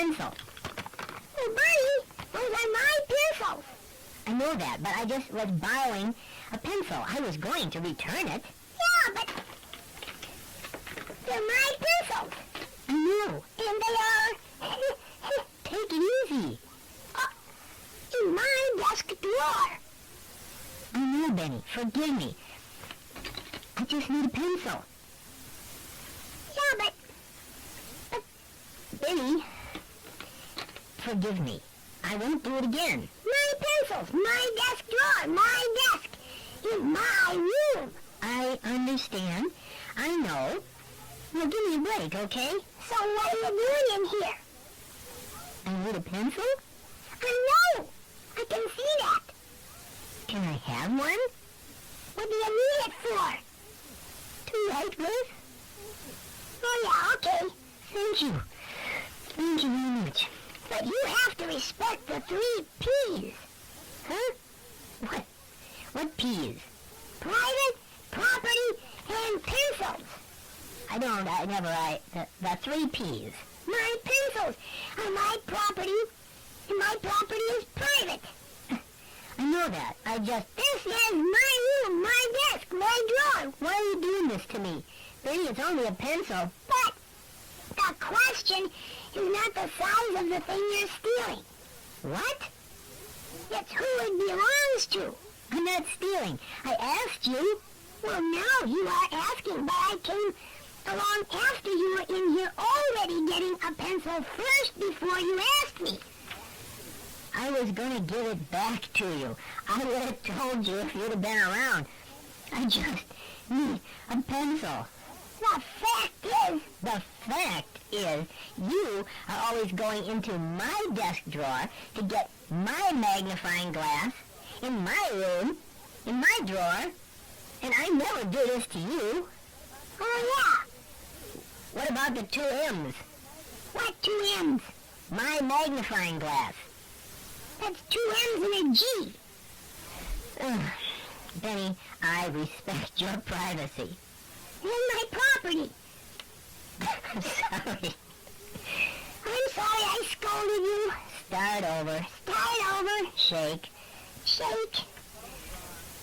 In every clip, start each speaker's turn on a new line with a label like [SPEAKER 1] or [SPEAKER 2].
[SPEAKER 1] pencil.
[SPEAKER 2] Hey, Bertie, those are my pencils.
[SPEAKER 1] I know that, but I just was borrowing a pencil. I was going to return it.
[SPEAKER 2] Yeah, but they're my pencils.
[SPEAKER 1] I know.
[SPEAKER 2] And they are...
[SPEAKER 1] Take it easy.
[SPEAKER 2] In my desk drawer.
[SPEAKER 1] I know, Benny. Forgive me. I just need a pencil.
[SPEAKER 2] Yeah, but
[SPEAKER 1] Benny, forgive me. I won't do it again.
[SPEAKER 2] my pencils, my desk drawer, my desk is my room.
[SPEAKER 1] I understand. I know. Now give me a break, okay?
[SPEAKER 2] So what are you doing in here?
[SPEAKER 1] I need a pencil?
[SPEAKER 2] I know. I can see that.
[SPEAKER 1] Can I have one?
[SPEAKER 2] What do you need it for?
[SPEAKER 1] To write with?
[SPEAKER 2] Oh, yeah, okay.
[SPEAKER 1] Thank you. Thank you very much.
[SPEAKER 2] But you have to respect the 3 P's.
[SPEAKER 1] Huh? What P's?
[SPEAKER 2] Private, property, and pencils.
[SPEAKER 1] I never write the 3 P's.
[SPEAKER 2] My pencils are my property, and my property is private.
[SPEAKER 1] I know that.
[SPEAKER 2] This is my room, my desk, my drawer.
[SPEAKER 1] Why are you doing this to me? Benny, it's only a pencil.
[SPEAKER 2] But the question is not the size of the thing you're stealing.
[SPEAKER 1] What?
[SPEAKER 2] It's who it belongs to.
[SPEAKER 1] I'm not stealing. I asked you.
[SPEAKER 2] Well, now you are asking, but I came along after you were in here already getting a pencil first before you asked me.
[SPEAKER 1] I was going to give it back to you. I would have told you if you'd have been around. I just need a pencil.
[SPEAKER 2] The
[SPEAKER 1] fact is, you are always going into my desk drawer to get my magnifying glass in my room, in my drawer, and I never do this to you.
[SPEAKER 2] Oh, yeah.
[SPEAKER 1] What about the 2 M's?
[SPEAKER 2] What 2 M's?
[SPEAKER 1] My magnifying glass.
[SPEAKER 2] That's 2 M's and a G.
[SPEAKER 1] Ugh. Benny, I respect your privacy.
[SPEAKER 2] And my property.
[SPEAKER 1] I'm sorry.
[SPEAKER 2] I'm sorry I scolded you.
[SPEAKER 1] Start over.
[SPEAKER 2] Start over.
[SPEAKER 1] Shake.
[SPEAKER 2] Shake.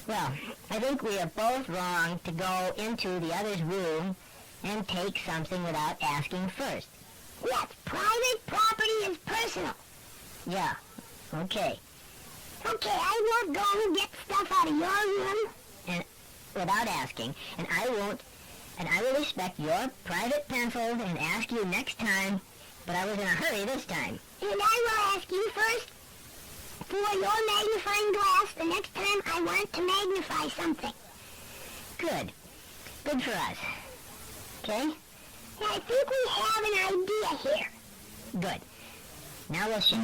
[SPEAKER 1] Well, I think we are both wrong to go into the other's room and take something without asking first.
[SPEAKER 2] Yes, private property is personal.
[SPEAKER 1] Yeah. Okay.
[SPEAKER 2] Okay, I will go and get stuff out of your room.
[SPEAKER 1] And without asking, and I will respect your private pencils and ask you next time, but I was in a hurry this time.
[SPEAKER 2] And I will ask you first for your magnifying glass the next time I want to magnify something.
[SPEAKER 1] Good. Good for us. Okay?
[SPEAKER 2] I think we have an idea here.
[SPEAKER 1] Good. Now we'll shift.